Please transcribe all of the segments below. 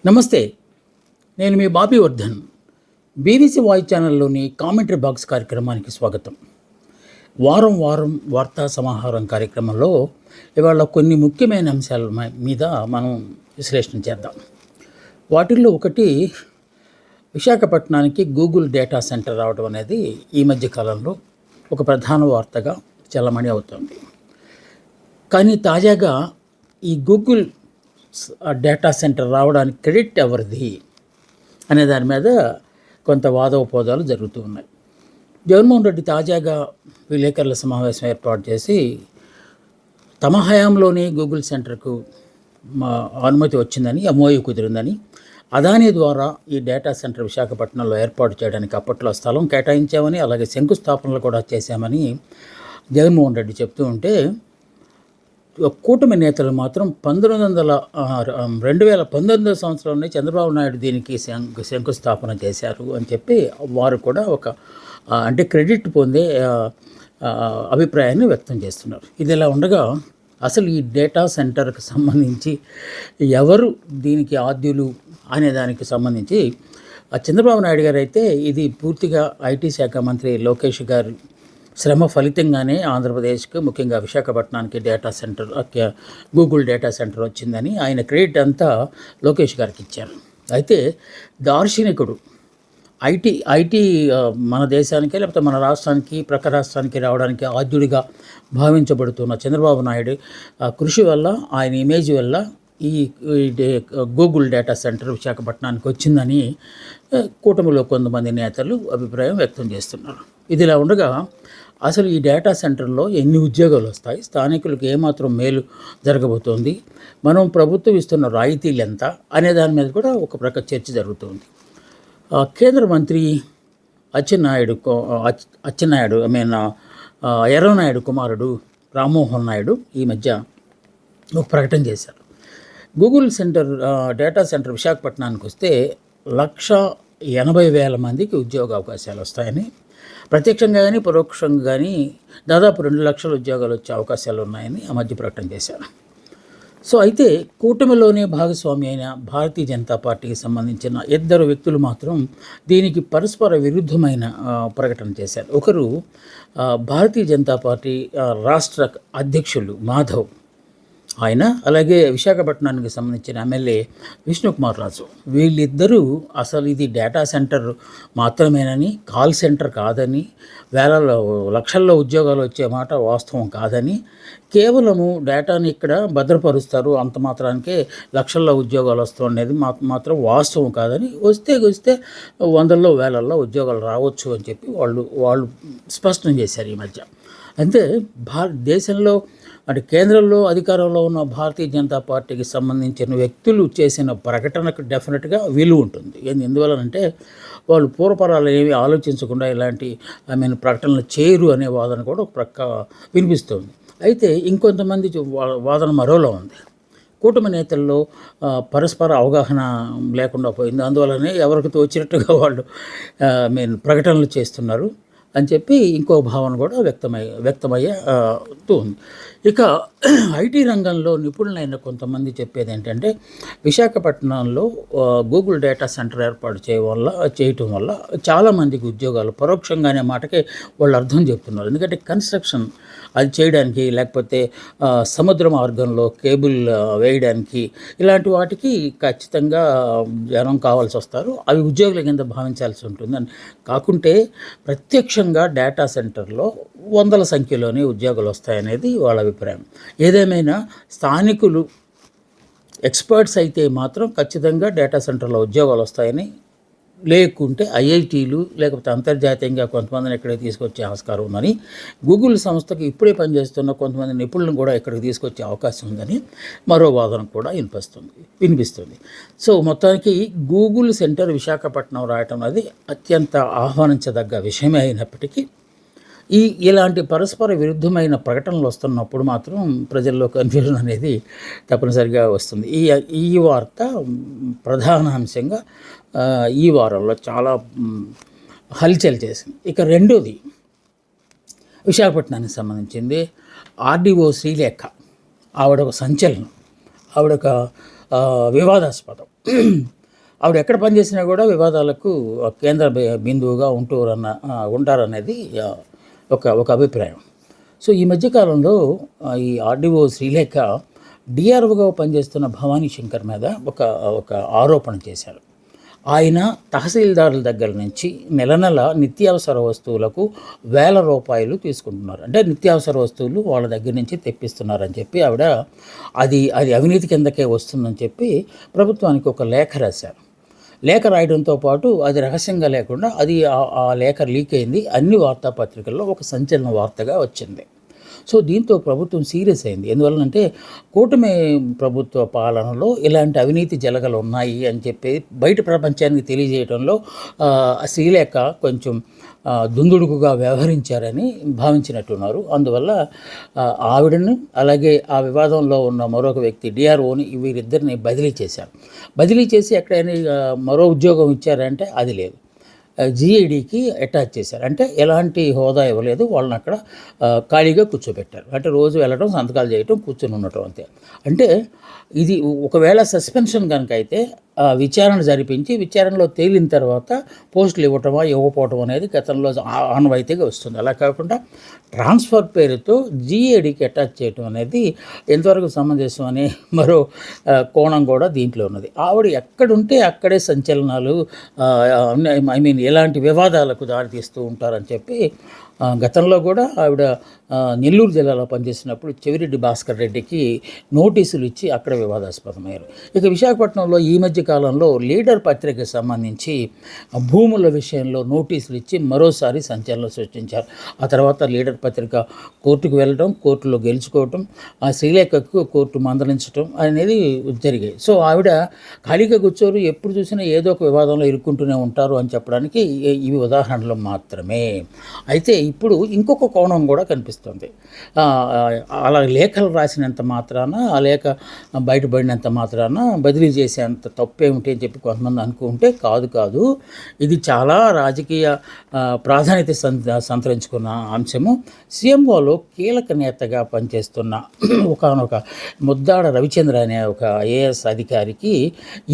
నమస్తే. నేను మీ బాబీ వర్ధన్. బీబీసీ వాయిస్ ఛానల్లోని కామెంటరీ బాక్స్ కార్యక్రమానికి స్వాగతం. వారం వారం వార్తా సమాహారం కార్యక్రమంలో ఇవాళ కొన్ని ముఖ్యమైన అంశాల మీద మనం విశ్లేషణ చేద్దాం. వాటిల్లో ఒకటి, విశాఖపట్నానికి గూగుల్ డేటా సెంటర్ రావడం అనేది ఈ మధ్య కాలంలో ఒక ప్రధాన వార్తగా చలమణి అవుతుంది. కానీ తాజాగా ఈ గూగుల్ డేటా సెంటర్ రావడానికి క్రెడిట్ ఎవరిది అనే దాని మీద కొంత వాదోపవాదాలు జరుగుతూ ఉన్నాయి. జగన్మోహన్ రెడ్డి తాజాగా విలేకరుల సమావేశం ఏర్పాటు చేసి తమ హయాంలోనే గూగుల్ సెంటర్కు అనుమతి వచ్చిందని, ఎంఓయూ కుదిరిందని, అదానీ ద్వారా ఈ డేటా సెంటర్ విశాఖపట్నంలో ఏర్పాటు చేయడానికి అప్పట్లో స్థలం కేటాయించామని, అలాగే శంకుస్థాపనలు కూడా చేశామని జగన్మోహన్ రెడ్డి చెప్తూ ఉంటే, కూటమి నేతలు మాత్రం 2019 సంవత్సరంలో చంద్రబాబు నాయుడు దీనికి శంకుస్థాపన చేశారు అని చెప్పి వారు కూడా ఒక అంటే క్రెడిట్ పొందే అభిప్రాయాన్ని వ్యక్తం చేస్తున్నారు. ఇది ఇలా ఉండగా అసలు ఈ డేటా సెంటర్కి సంబంధించి ఎవరు దీనికి ఆద్యులు అనే దానికి సంబంధించి చంద్రబాబు నాయుడు గారు అయితే ఇది పూర్తిగా ఐటీ శాఖ మంత్రి లోకేష్ గారు శ్రమ ఫలితంగానే ఆంధ్రప్రదేశ్కి, ముఖ్యంగా విశాఖపట్నానికి data centre, Google data centre వచ్చిందని ఆయన క్రెడిట్ అంతా లోకేష్ గారికి ఇచ్చారు. అయితే దార్శనికుడు ఐటీ మన దేశానికి లేకపోతే మన రాష్ట్రానికి, ప్రక్క రాష్ట్రానికి రావడానికి ఆద్యుడిగా భావించబడుతున్న చంద్రబాబు నాయుడు కృషి వల్ల, ఆయన ఇమేజ్ వల్ల ఈ గూగుల్ డేటా సెంటర్ విశాఖపట్నానికి వచ్చిందని కూటమిలో కొంతమంది నేతలు అభిప్రాయం వ్యక్తం చేస్తున్నారు. ఇదిలా ఉండగా అసలు ఈ డేటా సెంటర్లో ఎన్ని ఉద్యోగాలు వస్తాయి, స్థానికులకు ఏమాత్రం మేలు జరగబోతోంది, మనం ప్రభుత్వం ఇస్తున్న రాయితీలు ఎంత అనే దాని మీద కూడా ఒక ప్రకార చర్చ జరుగుతుంది. కేంద్ర మంత్రి అచ్చెన్నాయుడు ఎర్రనాయుడు కుమారుడు రామ్మోహన్ నాయుడు ఈ మధ్య ఒక ప్రకటన చేశారు. గూగుల్ డేటా సెంటర్ విశాఖపట్నానికి వస్తే 180,000 మందికి ఉద్యోగ అవకాశాలు వస్తాయని, ప్రత్యక్షంగా కానీ పరోక్షంగా కానీ దాదాపు 2 లక్షల ఉద్యోగాలు వచ్చే అవకాశాలు ఉన్నాయని ఆ మధ్య ప్రకటన చేశారు. సో అయితే కూటమిలోనే భాగస్వామి అయిన భారతీయ జనతా పార్టీకి సంబంధించిన 2 వ్యక్తులు మాత్రం దీనికి పరస్పర విరుద్ధమైన ప్రకటన చేశారు. ఒకరు భారతీయ జనతా పార్టీ రాష్ట్ర అధ్యక్షులు మాధవ్, ఆయన, అలాగే విశాఖపట్నానికి సంబంధించిన ఎమ్మెల్యే విష్ణుకుమార్ రాజు. వీళ్ళిద్దరూ అసలు ఇది డేటా సెంటర్ మాత్రమేనని, కాల్ సెంటర్ కాదని, లక్షల్లో ఉద్యోగాలు వచ్చే మాట వాస్తవం కాదని, కేవలము డేటాని ఇక్కడ భద్రపరుస్తారు, అంత మాత్రానికే లక్షల్లో ఉద్యోగాలు వస్తుండేది మాత్రం వాస్తవం కాదని, వస్తే వందల్లో వేలల్లో ఉద్యోగాలు రావచ్చు అని చెప్పి వాళ్ళు స్పష్టం చేశారు ఈ మధ్య. అంటే దేశంలో అంటే కేంద్రంలో అధికారంలో ఉన్న భారతీయ జనతా పార్టీకి సంబంధించిన వ్యక్తులు చేసిన ప్రకటనకు డెఫినెట్గా విలువ ఉంటుంది. ఎందువలనంటే వాళ్ళు పూర్వపరాలు ఏమి ఆలోచించకుండా ఇలాంటి ప్రకటనలు చేయరు అనే వాదన కూడా ఒక ప్రక్క వినిపిస్తుంది. అయితే ఇంకొంతమంది వాదన మరోలా ఉంది. కూటమి నేతల్లో పరస్పర అవగాహన లేకుండా పోయింది, అందువల్లనే ఎవరికి తోచినట్టుగా వాళ్ళు ప్రకటనలు చేస్తున్నారు అని చెప్పి ఇంకో భావన కూడా వ్యక్తమయ్యేతూ ఉంది. ఇక ఐటీ రంగంలో నిపుణులైన కొంతమంది చెప్పేది ఏంటంటే, విశాఖపట్నంలో గూగుల్ డేటా సెంటర్ ఏర్పాటు చేయటం వల్ల చాలామందికి ఉద్యోగాలు పరోక్షంగానే మాటకే వాళ్ళు అర్థం చెప్తున్నారు. ఎందుకంటే కన్స్ట్రక్షన్ అది చేయడానికి, లేకపోతే సముద్ర మార్గంలో కేబుల్ వేయడానికి, ఇలాంటి వాటికి ఖచ్చితంగా జనం కావాల్సి వస్తారు, అవి ఉద్యోగుల కింద భావించాల్సి ఉంటుందని కాకుంటే ప్రత్యక్షంగా డేటా సెంటర్లో వందల సంఖ్యలోనే ఉద్యోగాలు వస్తాయనేది వాళ్ళ అభిప్రాయం. ఏదేమైనా స్థానికులు ఎక్స్పర్ట్స్ అయితే మాత్రం ఖచ్చితంగా డేటా సెంటర్లో ఉద్యోగాలు వస్తాయని, లేకుంటే ఐఐటీలు లేకపోతే అంతర్జాతీయంగా కొంతమందిని ఇక్కడికి తీసుకొచ్చే ఆస్కారం ఉందని, గూగుల్ సంస్థకు ఇప్పుడే పనిచేస్తున్న కొంతమంది నిపుణులను కూడా ఇక్కడికి తీసుకొచ్చే అవకాశం ఉందని మరో వాదన కూడా వినిపిస్తుంది. సో మొత్తానికి గూగుల్ సెంటర్ విశాఖపట్నం రావటం అనేది అత్యంత ఆహ్వానించదగ్గ విషయమే అయినప్పటికీ ఇలాంటి పరస్పర విరుద్ధమైన ప్రకటనలు వస్తున్నప్పుడు మాత్రం ప్రజల్లో కన్ఫ్యూజన్ అనేది తప్పనిసరిగా వస్తుంది. ఈ వార్త ప్రధాన అంశంగా ఈ వారంలో చాలా హల్చల్ చేసింది. ఇక రెండోది విశాఖపట్నానికి సంబంధించింది. ఆర్డీఓ శ్రీలేఖ, ఆవిడ ఒక సంచలనం, ఆవిడ ఒక వివాదాస్పదం. ఆవిడ ఎక్కడ పనిచేసినా కూడా వివాదాలకు కేంద్ర బిందువుగా ఉంటారనేది ఒక ఒక అభిప్రాయం. సో ఈ మధ్యకాలంలో ఈ ఆర్డీఓ శ్రీలేఖ డిఆర్ఓగా పనిచేస్తున్న భవానీ శంకర్ మీద ఒక ఒక ఆరోపణ చేశారు. ఆయన తహసీల్దారుల దగ్గర నుంచి నెల నెల నిత్యావసర వస్తువులకు ₹1,000 తీసుకుంటున్నారు. అంటే నిత్యావసర వస్తువులు వాళ్ళ దగ్గర నుంచి తెప్పిస్తున్నారని చెప్పి ఆవిడ అది అది అవినీతి కిందకే వస్తుందని చెప్పి ప్రభుత్వానికి ఒక లేఖ రాశారు. లేఖ రాయడంతో పాటు అది రహస్యంగా లేకుండా అది ఆ లేఖ లీక్ అయింది. అన్ని వార్తాపత్రికల్లో ఒక సంచలన వార్తగా వచ్చింది. సో దీంతో ప్రభుత్వం సీరియస్ అయింది. ఎందువలనంటే కూటమి ప్రభుత్వ పాలనలో ఇలాంటి అవినీతి జలగలు ఉన్నాయి అని చెప్పి బయట ప్రపంచానికి తెలియజేయడంలో శ్రీలేఖ కొంచెం దుందుడుకుగా వ్యవహరించారని భావించినట్టున్నారు. అందువల్ల ఆవిడను అలాగే ఆ వివాదంలో ఉన్న మరొక వ్యక్తి డిఆర్ఓని వీరిద్దరిని బదిలీ చేశారు. బదిలీ చేసి ఎక్కడైనా మరో ఉద్యోగం ఇచ్చారంటే అది లేదు. జీఐడీకి అటాచ్ చేశారు. అంటే ఎలాంటి హోదా ఇవ్వలేదు. వాళ్ళని అక్కడ ఖాళీగా కూర్చోబెట్టారు. అంటే రోజు వెళ్ళడం, సంతకాలు చేయటం, కూర్చొని ఉండటం అంతే. అంటే ఇది ఒకవేళ సస్పెన్షన్ కనుక అయితే విచారణ జరిపించి విచారణలో తేలిన తర్వాత పోస్టులు ఇవ్వకపోవటం అనేది గతంలో ఆనవాయితీగా వస్తుంది. అలా కాకుండా ట్రాన్స్ఫర్ పేరుతో జీఏడీకి అటాచ్ చేయటం అనేది ఎంతవరకు సమంజసం అనే మరో కోణం కూడా దీంట్లో ఉన్నది. ఆవిడ ఎక్కడుంటే అక్కడే సంచలనాలు, ఎలాంటి వివాదాలకు దారితీస్తూ ఉంటారని చెప్పి గతంలో కూడా ఆవిడ నెల్లూరు జిల్లాలో పనిచేసినప్పుడు చెవిరెడ్డి భాస్కర్ రెడ్డికి నోటీసులు ఇచ్చి అక్కడ వివాదాస్పదమయ్యారు. ఇక విశాఖపట్నంలో ఈ మధ్య కాలంలో లీడర్ పత్రికకు సంబంధించి భూముల విషయంలో నోటీసులు ఇచ్చి మరోసారి సంచలనం సృష్టించారు. ఆ తర్వాత లీడర్ పత్రిక కోర్టుకు వెళ్ళడం, కోర్టులో గెలుచుకోవటం, ఆ శ్రీలేఖకు కోర్టు మందలించడం అనేది జరిగాయి. సో ఆవిడ ఖాళీగా కూర్చోరు, ఎప్పుడు చూసినా ఏదో ఒక వివాదంలో ఇరుక్కుంటూనే ఉంటారు అని చెప్పడానికి ఇవి ఉదాహరణలు మాత్రమే. అయితే ఇప్పుడు ఇంకొక కోణం కూడా కనిపిస్తుంది. అలా లేఖలు రాసినంత మాత్రాన, ఆ లేఖ బయటపడినంత మాత్రాన బదిలీ చేసేంత తప్పేమిటి అని చెప్పి కొంతమంది అనుకుంటే కాదు. ఇది చాలా రాజకీయ ప్రాధాన్యత సంతరించుకున్న అంశము. సీఎంఓలో కీలక నేతగా పనిచేస్తున్న ఒకనొక ముద్దాడ రవిచంద్ర అనే ఒక ఐఏఎస్ అధికారికి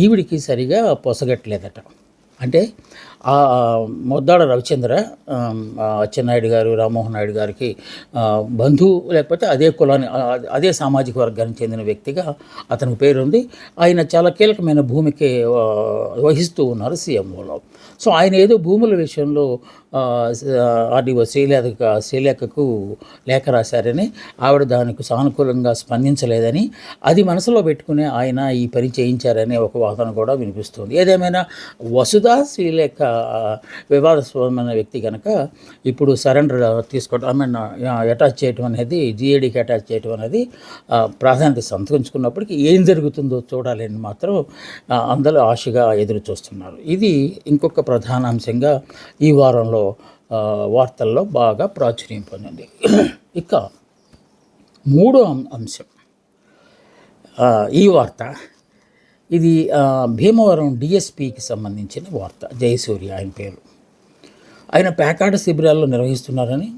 ఈవిడికి సరిగా పొసగట్లేదట. అంటే ముద్దాడ రవిచంద్ర అచ్చెన్నాయుడు గారు, రామ్మోహన్ నాయుడు గారికి బంధువు, లేకపోతే అదే కులాన్ని, అదే సామాజిక వర్గానికి చెందిన వ్యక్తిగా అతనికి పేరుంది. ఆయన చాలా కీలకమైన భూమికి వహిస్తూ ఉన్నారు సీఎంఓలో. సో ఆయన ఏదో భూముల విషయంలో ఆర్డీఓ శ్రీలేఖకు లేఖ రాశారని, ఆవిడ దానికి సానుకూలంగా స్పందించలేదని, అది మనసులో పెట్టుకునే ఆయన ఈ పని చేయించారనే ఒక వాదన కూడా వినిపిస్తుంది. ఏదేమైనా వసుధ శ్రీలేఖ వివాదాస్పదమైన వ్యక్తి కనుక ఇప్పుడు సరెండర్ తీసుకోవడం, అటాచ్ చేయడం అనేది, జీఏడీకి అటాచ్ చేయడం అనేది ప్రాధాన్యత సంతరించుకున్నప్పటికీ ఏం జరుగుతుందో చూడాలని మాత్రం అందరూ ఆశగా ఎదురు చూస్తున్నారు. ఇది ఇంకొక ప్రధాన అంశంగా ఈ వారంలో వార్తల్లో బాగా ప్రాచుర్యం పొందింది. ఇక మూడో అంశం ఈ వార్త, ఇది భీమవరం డిఎస్పికి సంబంధించిన వార్త. జయసూర్య ఆయన పేరు. ఆయన పేకాట శిబిరాల్లో నిర్వహిస్తున్నారని,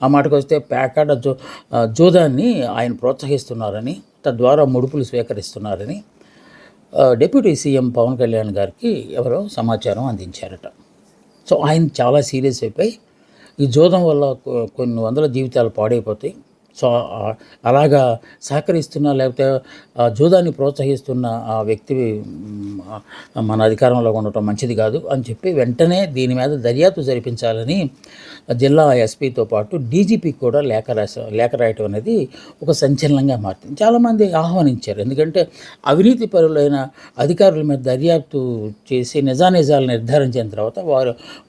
ఆ మాటకు వస్తే పేకాట జూదాన్ని ఆయన ప్రోత్సహిస్తున్నారని, తద్వారా ముడుపులు స్వీకరిస్తున్నారని డిప్యూటీ సీఎం పవన్ కళ్యాణ్ గారికి ఎవరో సమాచారం అందించారట. సో ఆయన చాలా సీరియస్ అయిపోయి, ఈ జూదం వల్ల కొన్ని వందల జీవితాలు పాడైపోతాయి, సో అలాగా సహకరిస్తున్న లేకపోతే జూదాన్ని ప్రోత్సహిస్తున్న ఆ వ్యక్తి మన అధికారంలో ఉండటం మంచిది కాదు అని చెప్పి వెంటనే దీని మీద దర్యాప్తు జరిపించాలని జిల్లా ఎస్పీతో పాటు డీజీపీకి కూడా లేఖ రాయటం అనేది ఒక సంచలనంగా మారింది. చాలామంది ఆహ్వానించారు. ఎందుకంటే అవినీతి పరులైన అధికారుల మీద దర్యాప్తు చేసి నిజానిజాలు నిర్ధారించిన తర్వాత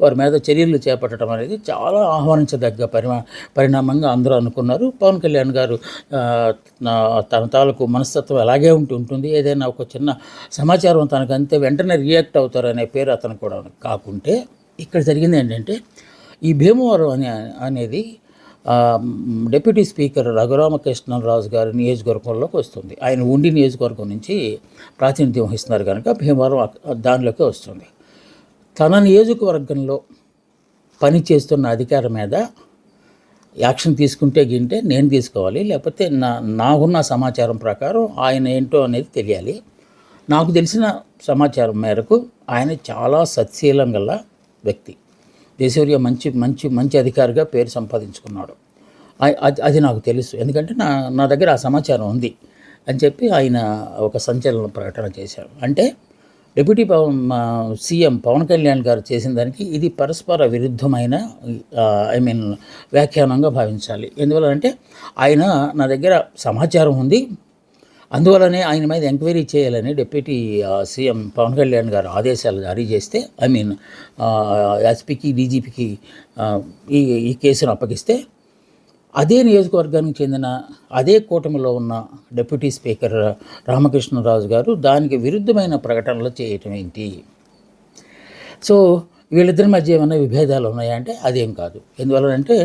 వారి మీద చర్యలు చేపట్టడం అనేది చాలా ఆహ్వానించదగ్గ పరిణామంగా అందరూ అనుకున్నారు. పవన్ కళ్యాణ్ గారు తన తాలూకు మనస్తత్వం అలాగే ఉంటుంది. ఏదైనా ఒక చిన్న సమాచారం తనకు అంతే వెంటనే రియాక్ట్ అవుతారనే పేరు అతను కూడా కాకుంటే, ఇక్కడ జరిగింది ఏంటంటే, ఈ భీమవరం అనేది డిప్యూటీ స్పీకర్ రఘురామకృష్ణరాజు గారి నియోజకవర్గంలోకి వస్తుంది. ఆయన ఉండి నియోజకవర్గం నుంచి ప్రాతినిధ్యం వహిస్తున్నారు కనుక భీమవరం దానిలోకి వస్తుంది. తన నియోజకవర్గంలో పనిచేస్తున్న అధికారి మీద యాక్షన్ తీసుకుంటే నేను తీసుకోవాలి, లేకపోతే నాకున్న సమాచారం ప్రకారం ఆయన ఏంటో అనేది తెలియాలి. నాకు తెలిసిన సమాచారం మేరకు ఆయన చాలా సత్శీలం గల వ్యక్తి. జయసూర్య మంచి మంచి మంచి అధికారిగా పేరు సంపాదించుకున్నాడు. అది నాకు తెలుసు, ఎందుకంటే నా దగ్గర ఆ సమాచారం ఉంది అని చెప్పి ఆయన ఒక సంచలన ప్రకటన చేశారు. అంటే డిప్యూటీ సీఎం పవన్ కళ్యాణ్ గారు చేసిన దానికి ఇది పరస్పర విరుద్ధమైన వ్యాఖ్యానంగా భావించాలి. ఎందువల్లంటే ఆయన నా దగ్గర సమాచారం ఉంది, అందువల్లనే ఆయన మీద ఎంక్వైరీ చేయాలని డిప్యూటీ సీఎం పవన్ కళ్యాణ్ గారు ఆదేశాలు జారీ చేస్తే ఎస్పీకి డీజీపీకి ఈ కేసును అప్పగిస్తే అదే నియోజకవర్గానికి చెందిన అదే కూటమిలో ఉన్న డిప్యూటీ స్పీకర్ రామకృష్ణరాజు గారు దానికి విరుద్ధమైన ప్రకటనలు చేయటం ఏంటి? సో వీళ్ళిద్దరి మధ్య ఏమైనా విభేదాలు ఉన్నాయా అంటే అదేం కాదు. ఎందువల్లంటే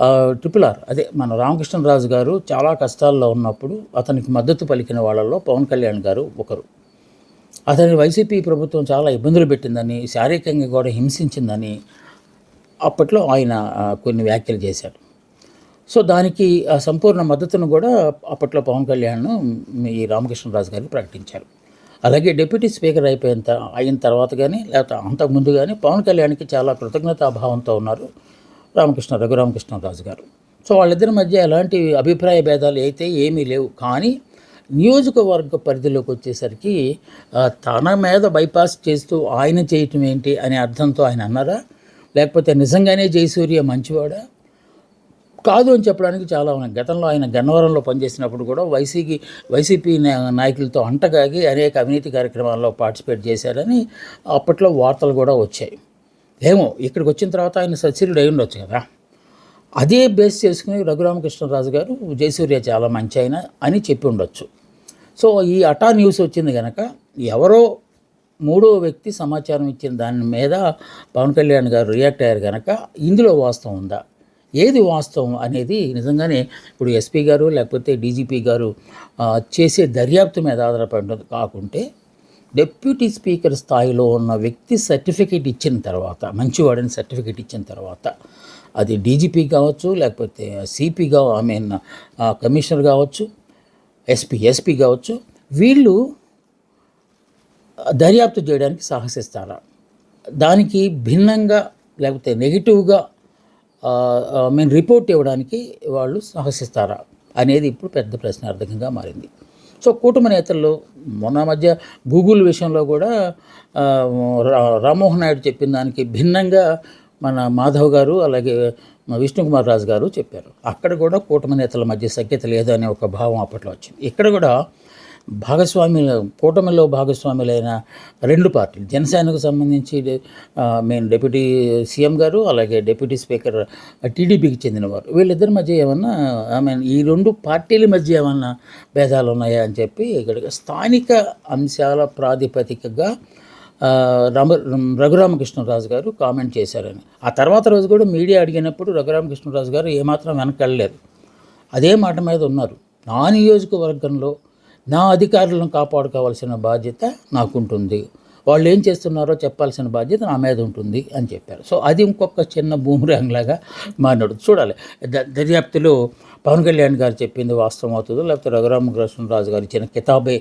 RRR అదే మన రామకృష్ణరాజు గారు చాలా కష్టాల్లో ఉన్నప్పుడు అతనికి మద్దతు పలికిన వాళ్ళల్లో పవన్ కళ్యాణ్ గారు ఒకరు. అతని వైసీపీ ప్రభుత్వం చాలా ఇబ్బందులు పెట్టిందని, శారీరకంగా కూడా హింసించిందని అప్పట్లో ఆయన కొన్ని వ్యాఖ్యలు చేశారు. సో దానికి సంపూర్ణ మద్దతును కూడా అప్పట్లో పవన్ కళ్యాణ్ ఈ రామకృష్ణరాజు గారు ప్రకటించారు. అలాగే డిప్యూటీ స్పీకర్ అయిన తర్వాత కానీ లేకపోతే అంతకుముందు కానీ పవన్ కళ్యాణ్కి చాలా కృతజ్ఞతాభావంతో ఉన్నారు రఘురామకృష్ణరాజు గారు. సో వాళ్ళిద్దరి మధ్య ఎలాంటి అభిప్రాయ భేదాలు అయితే ఏమీ లేవు. కానీ నియోజకవర్గ పరిధిలోకి వచ్చేసరికి తన మీద బైపాస్ చేస్తూ ఆయన చేయటం ఏంటి అనే అర్థంతో ఆయన అన్నారా, లేకపోతే నిజంగానే జయసూర్య మంచివాడా కాదు అని చెప్పడానికి చాలా ఉన్నాయి. గతంలో ఆయన గన్నవరంలో పనిచేసినప్పుడు కూడా వైసీపీ నాయకులతో అంటగాగి అనేక అవినీతి కార్యక్రమాల్లో పార్టిసిపేట్ చేశారని అప్పట్లో వార్తలు కూడా వచ్చాయి. ఏమో ఇక్కడికి వచ్చిన తర్వాత ఆయన సత్సీలుడు అయి ఉండొచ్చు కదా. అదే బేస్ చేసుకుని రఘురామకృష్ణరాజు గారు జయసూర్య చాలా మంచి ఆయన అని చెప్పి ఉండొచ్చు. సో ఈ అటా న్యూస్ వచ్చింది కనుక ఎవరో మూడో వ్యక్తి సమాచారం ఇచ్చిన దాని మీద పవన్ కళ్యాణ్ గారు రియాక్ట్ అయ్యారు కనుక ఇందులో వాస్తవం ఉందా, ఏది వాస్తవం అనేది నిజంగానే ఇప్పుడు ఎస్పీ గారు లేకపోతే డీజీపీ గారు చేసే దర్యాప్తు మీద ఆధారపడి ఉంటుంది. కాకుంటే డిప్యూటీ స్పీకర్ స్థాయిలో ఉన్న వ్యక్తి సర్టిఫికేట్ ఇచ్చిన తర్వాత, మంచివాడని సర్టిఫికేట్ ఇచ్చిన తర్వాత, అది డీజీపీ కావచ్చు లేకపోతే సిపి కమిషనర్ కావచ్చు, ఎస్పీ కావచ్చు, వీళ్ళు దర్యాప్తు చేయడానికి సాహసిస్తారా, దానికి భిన్నంగా లేకపోతే నెగిటివ్గా రిపోర్ట్ ఇవ్వడానికి వాళ్ళు సాహసిస్తారా అనేది ఇప్పుడు పెద్ద ప్రశ్నార్థకంగా మారింది. సో కూటమి నేతల్లో మొన్న మధ్య గూగుల్ విషయంలో కూడా రామ్మోహన్ నాయుడు చెప్పిన దానికి భిన్నంగా మన మాధవ్ గారు అలాగే విష్ణుకుమార్ రాజు గారు చెప్పారు. అక్కడ కూడా కూటమి నేతల మధ్య సఖ్యత లేదు అనే ఒక భావం అప్పట్లో వచ్చింది. ఇక్కడ కూడా కూటమిలో భాగస్వాములైన రెండు పార్టీలు, జనసేనకు సంబంధించి డిప్యూటీ సీఎం గారు అలాగే డిప్యూటీ స్పీకర్ టీడీపీకి చెందినవారు, వీళ్ళిద్దరి మధ్య ఏమన్నా ఈ రెండు పార్టీల మధ్య ఏమన్నా భేదాలు ఉన్నాయా అని చెప్పి ఇక్కడ స్థానిక అంశాల ప్రాతిపదికగా రఘురామకృష్ణరాజు గారు కామెంట్ చేశారని. ఆ తర్వాత రోజు కూడా మీడియా అడిగినప్పుడు రఘురామకృష్ణరాజు గారు ఏమాత్రం వెనకడలేదు, అదే మాట మీద ఉన్నారు. నా నియోజకవర్గంలో నా అధికారులను కాపాడుకోవాల్సిన బాధ్యత నాకుంటుంది, వాళ్ళు ఏం చేస్తున్నారో చెప్పాల్సిన బాధ్యత నా మీద ఉంటుంది అని చెప్పారు. సో అది ఇంకొక చిన్న బూమరాంగ్ లాగా మారినాడు. చూడాలి దర్యాప్తులో పవన్ కళ్యాణ్ గారు చెప్పింది వాస్తవం అవుతుందో లేకపోతే రఘురామకృష్ణరాజు గారు ఇచ్చిన కితాబే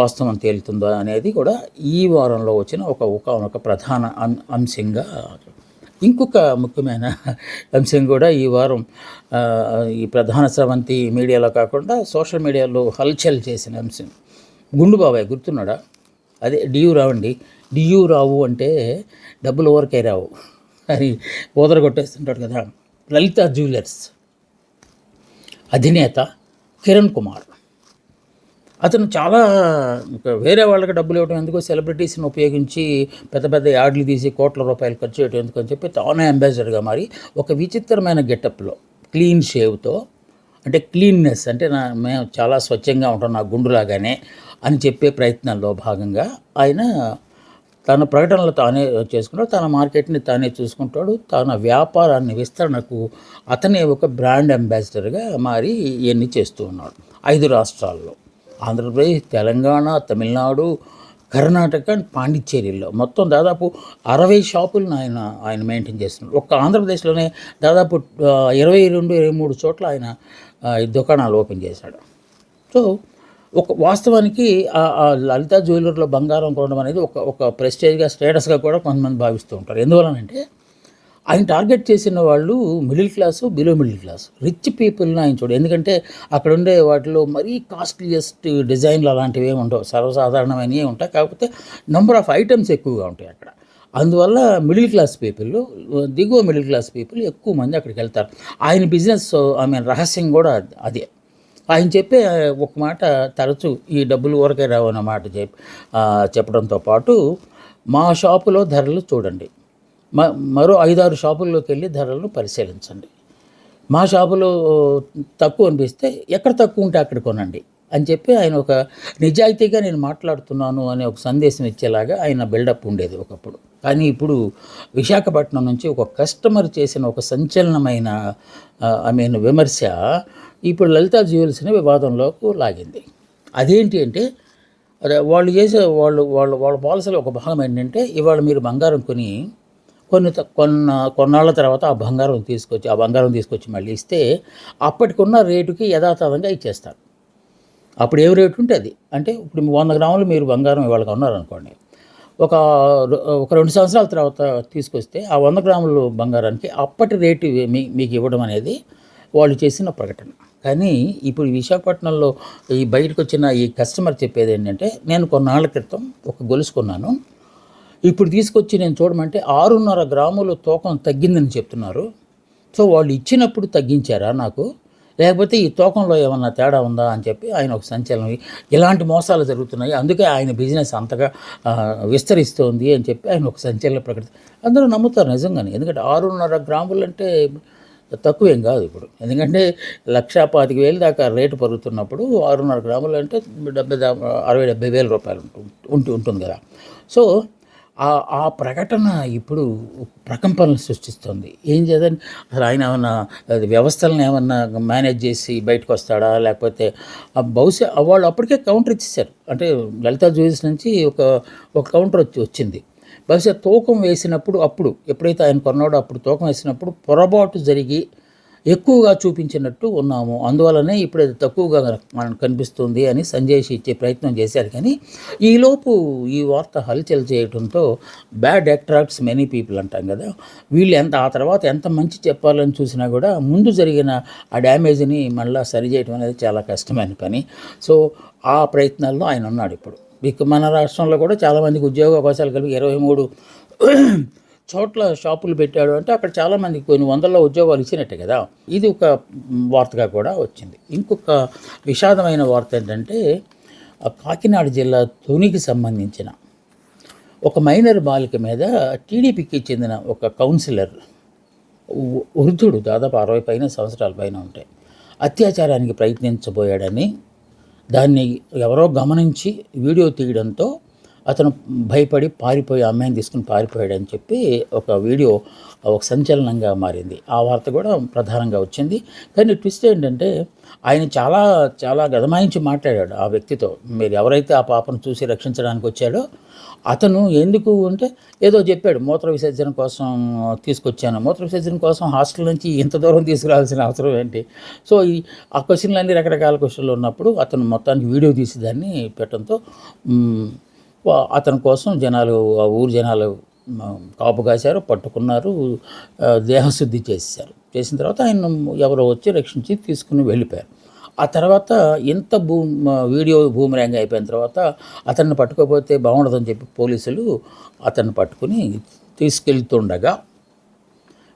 వాస్తవం తేలుతుందో అనేది కూడా ఈ వారంలో వచ్చిన ఒక ప్రధాన అంశంగా. ఇంకొక ముఖ్యమైన అంశం కూడా ఈ వారం ఈ ప్రధాన స్రవంతి మీడియాలో కాకుండా సోషల్ మీడియాలో హల్చల్ చేసిన అంశం, గుండు బాబాయ్ గుర్తున్నాడా? అదే డియు రావు అంటే డబ్బులు ఎవరికై రావు అని కొట్టేస్తుంటాడు కదా. లలిత జ్యువెలర్స్ అధినేత కిరణ్ కుమార్, అతను చాలా వేరే వాళ్ళకి డబ్బులు ఇవ్వడం ఎందుకో, సెలబ్రిటీస్ని ఉపయోగించి పెద్ద పెద్ద యాడ్లు తీసి కోట్ల రూపాయలు ఖర్చు చేయడం ఎందుకు అని చెప్పి తానే అంబాసిడర్గా మారి ఒక విచిత్రమైన గెటప్లో క్లీన్ షేవ్తో, అంటే క్లీన్నెస్ అంటే మేము చాలా స్వచ్ఛంగా ఉంటాం నా గుండులాగానే అని చెప్పే ప్రయత్నంలో భాగంగా ఆయన తన ప్రకటనలు తానే చేసుకుంటాడు, తన మార్కెట్ని తానే చూసుకుంటాడు, తన వ్యాపారాన్ని విస్తరణకు అతనే ఒక బ్రాండ్ అంబాసిడర్గా మారి ఇవన్నీ చేస్తూ ఉన్నాడు. 5 రాష్ట్రాల్లో ఆంధ్రప్రదేశ్, తెలంగాణ, తమిళనాడు, కర్ణాటక, పాండిచ్చేరిలో మొత్తం దాదాపు 60 షాపులను ఆయన మెయింటైన్ చేస్తున్నాడు. ఒక్క ఆంధ్రప్రదేశ్లోనే దాదాపు 22-23 చోట్ల ఆయన దుకాణాలు ఓపెన్ చేశాడు. సో వాస్తవానికి ఆ లలిత జ్యువెలర్లో బంగారం కొనడం అనేది ఒక ప్రెస్టేజ్గా, స్టేటస్గా కూడా కొంతమంది భావిస్తూ ఉంటారు. ఎందువలనంటే ఆయన టార్గెట్ చేసిన వాళ్ళు middle class, below middle class, rich పీపుల్ని ఆయన చూడు. ఎందుకంటే అక్కడ ఉండే వాటిలో మరీ కాస్ట్లీయెస్ట్ డిజైన్లు అలాంటివి ఏమి ఉండవు, సర్వసాధారణమైనవి ఉంటాయి. కాకపోతే నెంబర్ ఆఫ్ ఐటమ్స్ ఎక్కువగా ఉంటాయి అక్కడ. అందువల్ల మిడిల్ క్లాస్ పీపుల్, దిగువ మిడిల్ క్లాస్ పీపుల్ ఎక్కువ మంది అక్కడికి వెళ్తారు. ఆయన బిజినెస్ రహస్యం కూడా అదే. ఆయన చెప్పే ఒక మాట తరచూ ఈ డబ్బులు ఊరకే రావు అన్న మాట చెప్పడంతో పాటు, మా షాపులో ధరలు చూడండి, మరో 5-6 షాపుల్లోకి వెళ్ళి ధరలను పరిశీలించండి. మా షాపులో తక్కువ అనిపిస్తే ఎక్కడ తక్కువ ఉంటే అక్కడ కొనండి అని చెప్పి ఆయన ఒక నిజాయితీగా నేను మాట్లాడుతున్నాను అనే ఒక సందేశం ఇచ్చేలాగా ఆయన బిల్డప్ ఉండేది ఒకప్పుడు. కానీ ఇప్పుడు విశాఖపట్నం నుంచి ఒక కస్టమర్ చేసిన ఒక సంచలనమైన విమర్శ ఇప్పుడు లలిత జ్యువెల్స్ని వివాదంలోకి లాగింది. అదేంటి అంటే, అదే వాళ్ళు చేసే వాళ్ళ పాలసీలో ఒక భాగం ఏంటంటే, ఇవాళ మీరు బంగారం కొన్నాళ్ళ తర్వాత ఆ బంగారం తీసుకొచ్చి మళ్ళీ ఇస్తే అప్పటికున్న రేటుకి యథాతథంగా ఇచ్చేస్తారు. అప్పుడు ఏ రేటు ఉంటే అది. అంటే ఇప్పుడు 100 గ్రాములు మీరు బంగారం ఇవాళ కొన్నారనుకోండి, ఒక 2 సంవత్సరాల తర్వాత తీసుకొస్తే ఆ 100 గ్రాములు బంగారానికి అప్పటి రేటు మీకు ఇవ్వడం అనేది వాళ్ళు చేసిన ప్రకటన. కానీ ఇప్పుడు విశాఖపట్నంలో ఈ బయటకు వచ్చిన ఈ కస్టమర్ చెప్పేది ఏంటంటే, నేను కొన్నాళ్ళ క్రితం ఒక గొలుసు కొన్నాను, ఇప్పుడు తీసుకొచ్చి నేను చూడమంటే 6.5 గ్రాములు తూకం తగ్గిందని చెప్తున్నారు. సో వాళ్ళు ఇచ్చినప్పుడు తగ్గించారా నాకు, లేకపోతే ఈ తూకంలో ఏమన్నా తేడా ఉందా అని చెప్పి ఆయన ఒక సంచలనం. ఇలాంటి మోసాలు జరుగుతున్నాయి, అందుకే ఆయన బిజినెస్ అంతగా విస్తరిస్తోంది అని చెప్పి ఆయన ఒక సంచలన ప్రకటన. అందరూ నమ్ముతారు నిజంగానే. ఎందుకంటే 6.5 గ్రాములు అంటే తక్కువేం కాదు ఇప్పుడు. ఎందుకంటే 1,25,000 దాకా రేటు పెరుగుతున్నప్పుడు 6.5 గ్రాములు అంటే 60,000-70,000 రూపాయలు ఉంటుంది కదా. సో ఆ ప్రకటన ఇప్పుడు ప్రకంపనలు సృష్టిస్తుంది. ఏం చేద్దని అసలు ఆయన ఏమన్నా వ్యవస్థలను ఏమన్నా మేనేజ్ చేసి బయటకు వస్తాడా, లేకపోతే బహుశా వాళ్ళు అప్పటికే కౌంటర్ ఇచ్చేసారు. అంటే లలిత జ్యువెల్స్ నుంచి ఒక కౌంటర్ వచ్చింది. బహుశా తూకం వేసినప్పుడు, ఎప్పుడైతే ఆయన కొన్నాడో అప్పుడు తూకం వేసినప్పుడు పొరపాటు జరిగి ఎక్కువగా చూపించినట్టు ఉన్నాము, అందువల్లనే ఇప్పుడు అది తక్కువగా మనకు కనిపిస్తుంది అని సంజయ్ ఇచ్చే ప్రయత్నం చేశారు. కానీ ఈలోపు ఈ వార్త హల్చల్ చేయడంతో బ్యాడ్ అట్రాక్ట్స్ మెనీ పీపుల్ అంటాం కదా, వీళ్ళు ఆ తర్వాత ఎంత మంచి చెప్పాలని చూసినా కూడా ముందు జరిగిన ఆ డ్యామేజ్ని మళ్ళీ సరిచేయడం అనేది చాలా కష్టమైన పని. సో ఆ ప్రయత్నాల్లో ఆయన ఉన్నాడు ఇప్పుడు. మన రాష్ట్రంలో కూడా చాలామందికి ఉద్యోగ అవకాశాలు కలిపి 23 చోట్ల షాపులు పెట్టాడు అంటే అక్కడ చాలామంది కొన్ని వందల్లో ఉద్యోగాలు ఇచ్చినట్టే కదా. ఇది ఒక వార్తగా కూడా వచ్చింది. ఇంకొక విషాదమైన వార్త ఏంటంటే, కాకినాడ జిల్లా తునికి సంబంధించిన ఒక మైనర్ బాలిక మీద టీడీపీకి చెందిన ఒక కౌన్సిలర్, వృద్ధుడు, దాదాపు 60 పైన సంవత్సరాల పైన ఉంటాయి, అత్యాచారానికి ప్రయత్నించబోయాడని దాన్ని ఎవరో గమనించి వీడియో తీయడంతో అతను భయపడి పారిపోయి అమ్మాయిని తీసుకుని పారిపోయాడని చెప్పి ఒక వీడియో ఒక సంచలనంగా మారింది. ఆ వార్త కూడా ప్రధానంగా వచ్చింది. కానీ ట్విస్ట్ ఏంటంటే, ఆయన చాలా చాలా గదమాయించి మాట్లాడాడు ఆ వ్యక్తితో. మీరు ఎవరైతే ఆ పాపను చూసి రక్షించడానికి వచ్చాడో అతను ఎందుకు అంటే ఏదో చెప్పాడు, మూత్ర విసర్జన కోసం తీసుకొచ్చాను, మూత్ర విసర్జన కోసం హాస్టల్ నుంచి ఇంత దూరం తీసుకురావాల్సిన అవసరం ఏంటి. సో ఆ క్వశ్చన్లన్నీ రకరకాల క్వశ్చన్లు ఉన్నప్పుడు అతను మొత్తానికి వీడియో తీసి దాన్ని పెట్టడంతో అతని కోసం ఊరు జనాలు కాపు కాశారు, పట్టుకున్నారు, దేహశుద్ధి చేసిన తర్వాత ఆయన ఎవరో వచ్చి రక్షించి తీసుకుని వెళ్ళిపోయారు. ఆ తర్వాత ఇంత వీడియో బూమరాంగ్ అయిపోయిన తర్వాత అతన్ని పట్టుకోకపోతే బాగుండదని చెప్పి పోలీసులు అతన్ని పట్టుకుని తీసుకెళ్తుండగా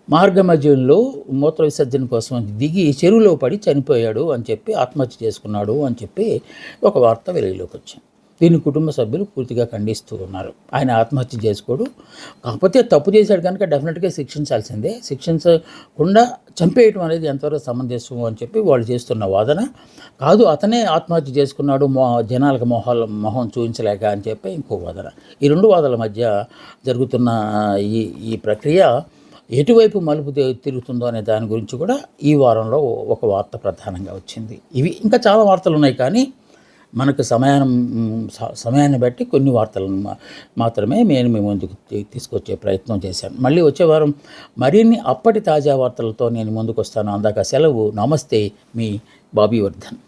మార్గ మధ్యంలో మూత్ర విసర్జన కోసం దిగి చెరువులో పడి చనిపోయాడు అని చెప్పి, ఆత్మహత్య చేసుకున్నాడు అని చెప్పి ఒక వార్త వెలుగులోకి వచ్చింది. దీన్ని కుటుంబ సభ్యులు పూర్తిగా ఖండిస్తూ ఉన్నారు. ఆయన ఆత్మహత్య చేసుకోడు, కాకపోతే తప్పు చేశాడు కనుక డెఫినెట్గా శిక్షించాల్సిందే, శిక్షించకుండా చంపేయటం అనేది ఎంతవరకు సమంజసం అని చెప్పి వాళ్ళు చేస్తున్న వాదన. కాదు అతనే ఆత్మహత్య చేసుకున్నాడు జనాలకు మొహం చూపించలేక అని చెప్పి ఇంకో వాదన. ఈ రెండు వాదనల మధ్య జరుగుతున్న ఈ ప్రక్రియ ఎటువైపు మలుపు తిరుగుతుందో అనే దాని గురించి కూడా ఈ వారంలో ఒక వార్త ప్రధానంగా వచ్చింది. ఇవి ఇంకా చాలా వార్తలు ఉన్నాయి, కానీ మనకు సమయాన్ని బట్టి కొన్ని వార్తలను మాత్రమే నేను మీ ముందుకు తీసుకొచ్చే ప్రయత్నం చేశాను. మళ్ళీ వచ్చే వారం మరిన్ని అప్పటి తాజా వార్తలతో నేను ముందుకు వస్తాను. అందాక సెలవు. నమస్తే, మీ బాబీ వర్ధన్.